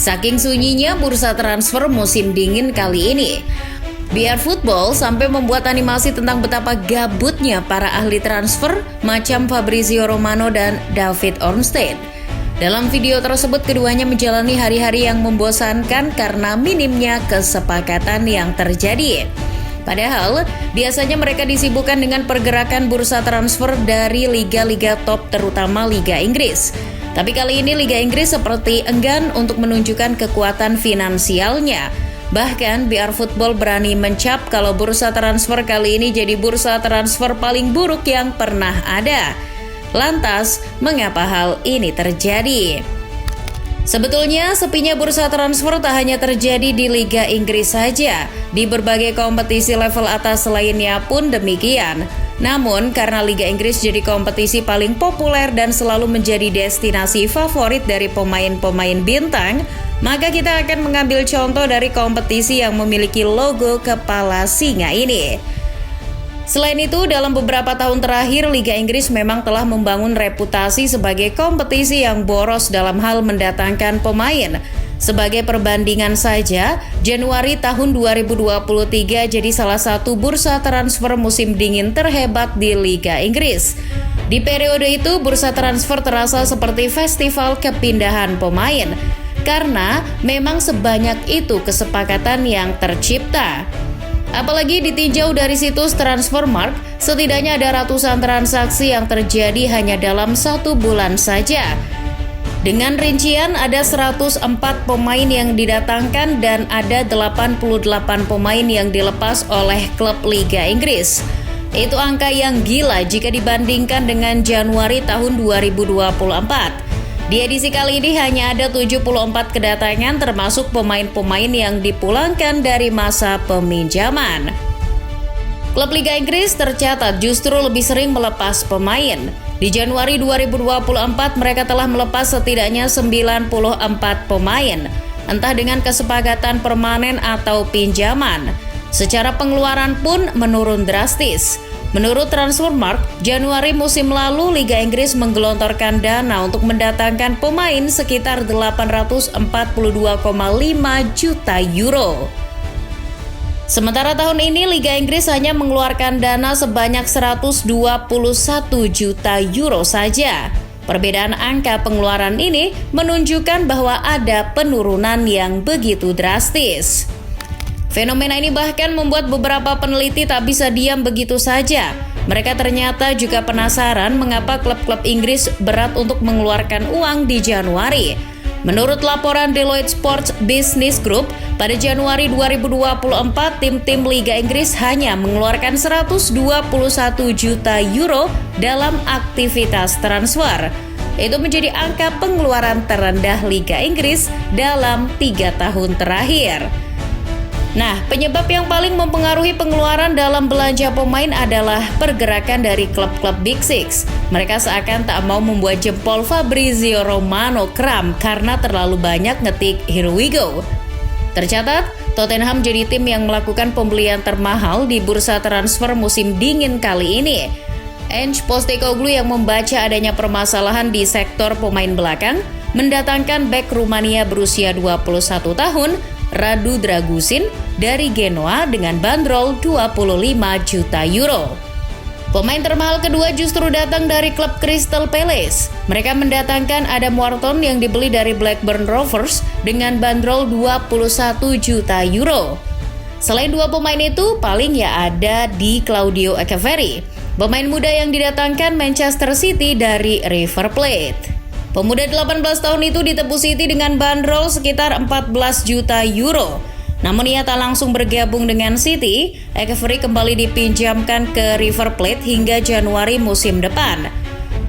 Saking sunyinya bursa transfer musim dingin kali ini, BR Football sampai membuat animasi tentang betapa gabutnya para ahli transfer macam Fabrizio Romano dan David Ornstein. Dalam video tersebut, keduanya menjalani hari-hari yang membosankan karena minimnya kesepakatan yang terjadi. Padahal, biasanya mereka disibukkan dengan pergerakan bursa transfer dari liga-liga top, terutama Liga Inggris. Tapi kali ini Liga Inggris seperti enggan untuk menunjukkan kekuatan finansialnya. Bahkan, BR Football berani mencap kalau bursa transfer kali ini jadi bursa transfer paling buruk yang pernah ada. Lantas, mengapa hal ini terjadi? Sebetulnya, sepinya bursa transfer tak hanya terjadi di Liga Inggris saja. Di berbagai kompetisi level atas lainnya pun demikian. Namun, karena Liga Inggris jadi kompetisi paling populer dan selalu menjadi destinasi favorit dari pemain-pemain bintang, maka kita akan mengambil contoh dari kompetisi yang memiliki logo kepala singa ini. Selain itu, dalam beberapa tahun terakhir, Liga Inggris memang telah membangun reputasi sebagai kompetisi yang boros dalam hal mendatangkan pemain. Sebagai perbandingan saja, Januari tahun 2023 jadi salah satu bursa transfer musim dingin terhebat di Liga Inggris. Di periode itu, bursa transfer terasa seperti festival kepindahan pemain, karena memang sebanyak itu kesepakatan yang tercipta. Apalagi ditinjau dari situs Transfermarkt, setidaknya ada ratusan transaksi yang terjadi hanya dalam 1 bulan saja. Dengan rincian ada 104 pemain yang didatangkan dan ada 88 pemain yang dilepas oleh klub Liga Inggris. Itu angka yang gila jika dibandingkan dengan Januari tahun 2024. Di edisi kali ini hanya ada 74 kedatangan termasuk pemain-pemain yang dipulangkan dari masa peminjaman. Klub Liga Inggris tercatat justru lebih sering melepas pemain. Di Januari 2024 mereka telah melepas setidaknya 94 pemain, entah dengan kesepakatan permanen atau pinjaman. Secara pengeluaran pun menurun drastis. Menurut Transfermarkt, Januari musim lalu Liga Inggris menggelontorkan dana untuk mendatangkan pemain sekitar 842,5 juta euro. Sementara tahun ini Liga Inggris hanya mengeluarkan dana sebanyak 121 juta euro saja. Perbedaan angka pengeluaran ini menunjukkan bahwa ada penurunan yang begitu drastis. Fenomena ini bahkan membuat beberapa peneliti tak bisa diam begitu saja. Mereka ternyata juga penasaran mengapa klub-klub Inggris berat untuk mengeluarkan uang di Januari. Menurut laporan Deloitte Sports Business Group, pada Januari 2024 tim-tim Liga Inggris hanya mengeluarkan 121 juta euro dalam aktivitas transfer. Itu menjadi angka pengeluaran terendah Liga Inggris dalam 3 tahun terakhir. Nah, penyebab yang paling mempengaruhi pengeluaran dalam belanja pemain adalah pergerakan dari klub-klub Big Six. Mereka seakan tak mau membuat jempol Fabrizio Romano kram karena terlalu banyak ngetik "Here we go". Tercatat, Tottenham jadi tim yang melakukan pembelian termahal di bursa transfer musim dingin kali ini. Ange Postecoglou yang membaca adanya permasalahan di sektor pemain belakang, mendatangkan bek Rumania berusia 21 tahun, Radu Dragusin dari Genoa dengan bandrol 25 juta euro. Pemain termahal kedua justru datang dari klub Crystal Palace. Mereka mendatangkan Adam Wharton yang dibeli dari Blackburn Rovers dengan bandrol 21 juta euro. Selain dua pemain itu, paling ya ada di Claudio Echeverri, pemain muda yang didatangkan Manchester City dari River Plate. Pemuda 18 tahun itu ditebus City dengan bandrol sekitar 14 juta euro. Namun ia tak langsung bergabung dengan City. Echeverri kembali dipinjamkan ke River Plate hingga Januari musim depan.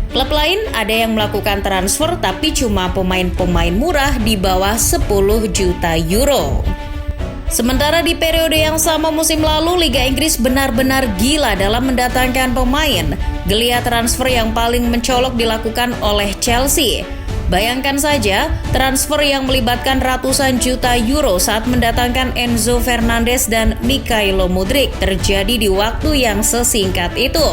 Klub lain ada yang melakukan transfer tapi cuma pemain-pemain murah di bawah 10 juta euro. Sementara di periode yang sama musim lalu, Liga Inggris benar-benar gila dalam mendatangkan pemain. Geliat transfer yang paling mencolok dilakukan oleh Chelsea. Bayangkan saja, transfer yang melibatkan ratusan juta euro saat mendatangkan Enzo Fernandez dan Mikhailo Mudryk terjadi di waktu yang sesingkat itu.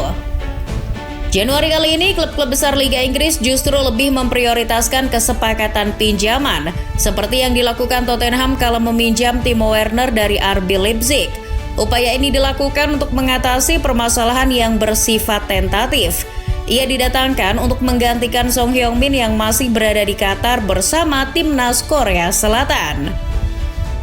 Januari kali ini, klub-klub besar Liga Inggris justru lebih memprioritaskan kesepakatan pinjaman, seperti yang dilakukan Tottenham kala meminjam Timo Werner dari RB Leipzig. Upaya ini dilakukan untuk mengatasi permasalahan yang bersifat tentatif. Ia didatangkan untuk menggantikan Son Heung-min yang masih berada di Qatar bersama timnas Korea Selatan.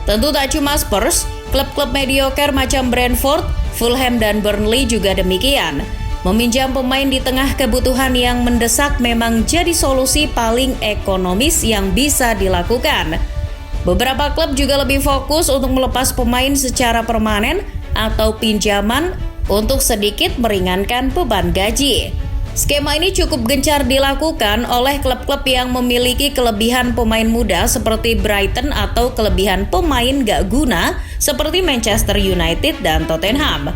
Tentu tak cuma Spurs, klub-klub mediocre macam Brentford, Fulham, dan Burnley juga demikian. Meminjam pemain di tengah kebutuhan yang mendesak memang jadi solusi paling ekonomis yang bisa dilakukan. Beberapa klub juga lebih fokus untuk melepas pemain secara permanen atau pinjaman untuk sedikit meringankan beban gaji. Skema ini cukup gencar dilakukan oleh klub-klub yang memiliki kelebihan pemain muda seperti Brighton atau kelebihan pemain gak guna seperti Manchester United dan Tottenham.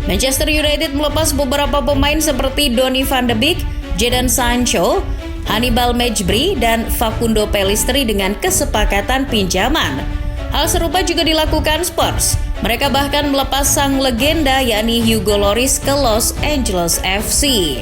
Manchester United melepas beberapa pemain seperti Donny van de Beek, Jadon Sancho, Hannibal Mejbri, dan Facundo Pellistri dengan kesepakatan pinjaman. Hal serupa juga dilakukan Spurs. Mereka bahkan melepas sang legenda yakni Hugo Lloris ke Los Angeles FC.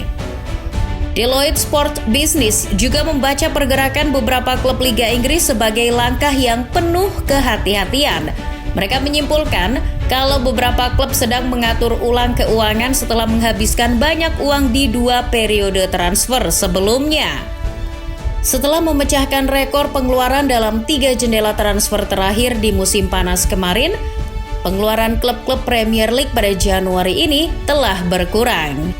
Deloitte Sport Business juga membaca pergerakan beberapa klub Liga Inggris sebagai langkah yang penuh kehati-hatian. Mereka menyimpulkan kalau beberapa klub sedang mengatur ulang keuangan setelah menghabiskan banyak uang di 2 periode transfer sebelumnya. Setelah memecahkan rekor pengeluaran dalam 3 jendela transfer terakhir di musim panas kemarin, pengeluaran klub-klub Premier League pada Januari ini telah berkurang.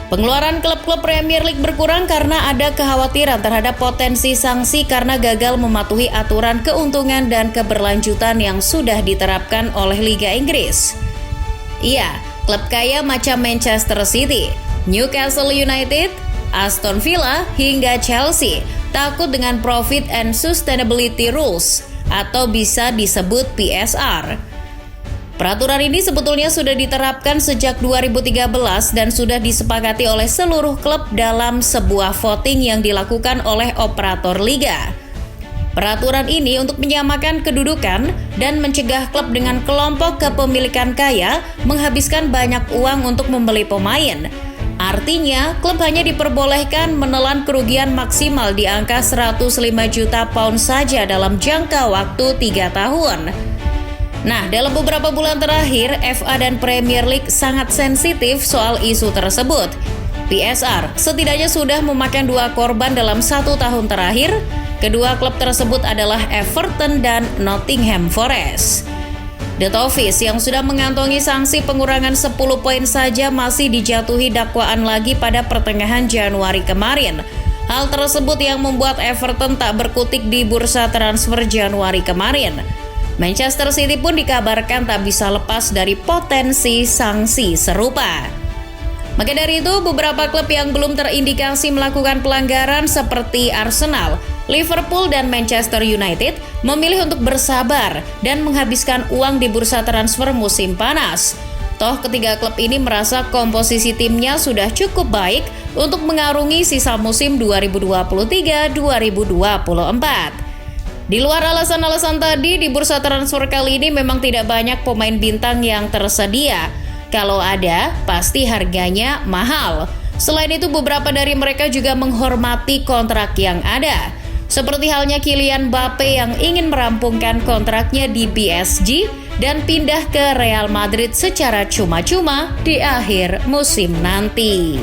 Pengeluaran klub-klub Premier League berkurang karena ada kekhawatiran terhadap potensi sanksi karena gagal mematuhi aturan keuntungan dan keberlanjutan yang sudah diterapkan oleh Liga Inggris. Iya, klub kaya macam Manchester City, Newcastle United, Aston Villa, hingga Chelsea takut dengan Profit and Sustainability Rules atau bisa disebut PSR. Peraturan ini sebetulnya sudah diterapkan sejak 2013 dan sudah disepakati oleh seluruh klub dalam sebuah voting yang dilakukan oleh operator liga. Peraturan ini untuk menyamakan kedudukan dan mencegah klub dengan kelompok kepemilikan kaya menghabiskan banyak uang untuk membeli pemain. Artinya, klub hanya diperbolehkan menelan kerugian maksimal di angka 105 juta pound saja dalam jangka waktu 3 tahun. Nah, dalam beberapa bulan terakhir, FA dan Premier League sangat sensitif soal isu tersebut. PSR setidaknya sudah memakan 2 korban dalam 1 tahun terakhir. Kedua klub tersebut adalah Everton dan Nottingham Forest. The Toffees yang sudah mengantongi sanksi pengurangan 10 poin saja masih dijatuhi dakwaan lagi pada pertengahan Januari kemarin. Hal tersebut yang membuat Everton tak berkutik di bursa transfer Januari kemarin. Manchester City pun dikabarkan tak bisa lepas dari potensi sanksi serupa. Maka dari itu, beberapa klub yang belum terindikasi melakukan pelanggaran seperti Arsenal, Liverpool, dan Manchester United memilih untuk bersabar dan menghabiskan uang di bursa transfer musim panas. Toh ketiga klub ini merasa komposisi timnya sudah cukup baik untuk mengarungi sisa musim 2023-2024. Di luar alasan-alasan tadi, di bursa transfer kali ini memang tidak banyak pemain bintang yang tersedia. Kalau ada, pasti harganya mahal. Selain itu, beberapa dari mereka juga menghormati kontrak yang ada. Seperti halnya Kylian Mbappe yang ingin merampungkan kontraknya di PSG dan pindah ke Real Madrid secara cuma-cuma di akhir musim nanti.